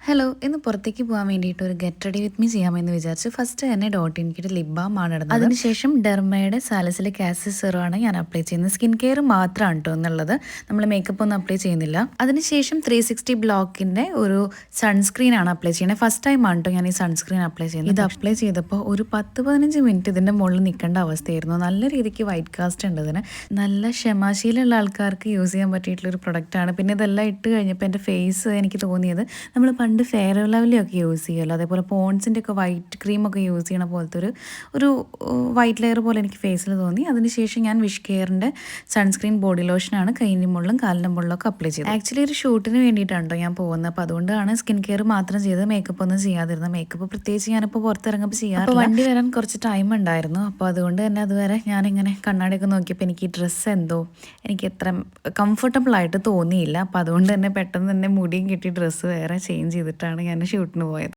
Hello, ഇന്ന് പുറത്തേക്ക് പോകാൻ വേണ്ടിയിട്ട് ഒരു ഗെറ്റ് റെഡി വിത്ത് മീ ചെയ്യാമെന്ന് വിചാരിച്ചു. ഫസ്റ്റ് തന്നെ ഡോട്ട് ഇൻകിയുടെ ലിപ് ബാം ആണ് ഇടുന്നത്. അതിനുശേഷം ഡെർമയുടെ സാലിസിലിക് ആസിഡ് സെറം ആണ് ഞാൻ അപ്ലൈ ചെയ്യുന്നത്. സ്കിൻ കെയർ മാത്രമാണ് കേട്ടോ എന്നുള്ളത്, നമ്മൾ മേക്കപ്പ് ഒന്നും അപ്ലൈ ചെയ്യുന്നില്ല. അതിനുശേഷം 360 ബ്ലോക്കിൻ്റെ ഒരു സൺസ്ക്രീൻ ആണ് അപ്ലൈ ചെയ്യുന്നത്. ഫസ്റ്റ് ടൈം ആണ് കേട്ടോ ഞാൻ ഈ സൺസ്ക്രീൻ അപ്ലൈ ചെയ്യുന്നത്. ഇത് അപ്ലൈ ചെയ്തപ്പോൾ ഒരു 10-15 മിനിറ്റ് ഇതിൻ്റെ മുകളിൽ നിൽക്കേണ്ട അവസ്ഥയായിരുന്നു. നല്ല രീതിക്ക് വൈറ്റ് കാസ്റ്റ് ഉണ്ട് ഇതിന്. നല്ല ക്ഷമാശീലുള്ള ആൾക്കാർക്ക് യൂസ് ചെയ്യാൻ പറ്റിയിട്ടുള്ളൊരു പ്രൊഡക്റ്റാണ്. പിന്നെ ഇതെല്ലാം ഇട്ട് കഴിഞ്ഞപ്പോൾ എൻ്റെ ഫേസ് എനിക്ക് തോന്നിയത് നമ്മൾ പണ്ട് ഫെയർ ലവ്ലിയൊക്കെ യൂസ് ചെയ്യുമല്ലോ, അതേപോലെ പോൺസിൻ്റെ ഒക്കെ വൈറ്റ് ക്രീമൊക്കെ യൂസ് ചെയ്യണ പോലത്തെ ഒരു വൈറ്റ് ലെയർ പോലെ എനിക്ക് ഫേസിൽ തോന്നി. അതിനുശേഷം ഞാൻ വിഷ് കെയറിൻ്റെ സൺസ്ക്രീൻ ബോഡി ലോഷനാണ് കൈയിൻ്റെ മുകളിലും കാലിൻ്റെ മുകളിലൊക്കെ അപ്ലൈ ചെയ്തത്. ആക്ച്വലി ഒരു ഷൂട്ടിന് വേണ്ടിയിട്ടാണ് ഞാൻ പോകുന്നത്. അപ്പോൾ അതുകൊണ്ടാണ് സ്കിൻ കെയർ മാത്രം ചെയ്ത് മേക്കപ്പ് ഒന്നും ചെയ്യാതിരുന്നത്. മേക്കപ്പ് പ്രത്യേകിച്ച് ഞാനിപ്പോൾ പുറത്തിറങ്ങുമ്പോൾ ചെയ്യാറില്ല. വണ്ടി വരാൻ കുറച്ച് ടൈം ഉണ്ടായിരുന്നു. അപ്പോൾ അതുകൊണ്ട് തന്നെ അതുവരെ ഞാനിങ്ങനെ കണ്ണാടിയൊക്കെ നോക്കിയപ്പോൾ എനിക്ക് ഈ ഡ്രസ്സ് എന്തോ എനിക്ക് എത്ര കംഫർട്ടബിളായിട്ട് തോന്നിയില്ല. അപ്പോൾ അതുകൊണ്ട് തന്നെ പെട്ടെന്ന് തന്നെ മുടിയും കിട്ടി ഡ്രസ്സ് വേറെ ചേഞ്ച് ചെയ്തിട്ടാണ് ഞാൻ ഷൂട്ടിന് പോയത്.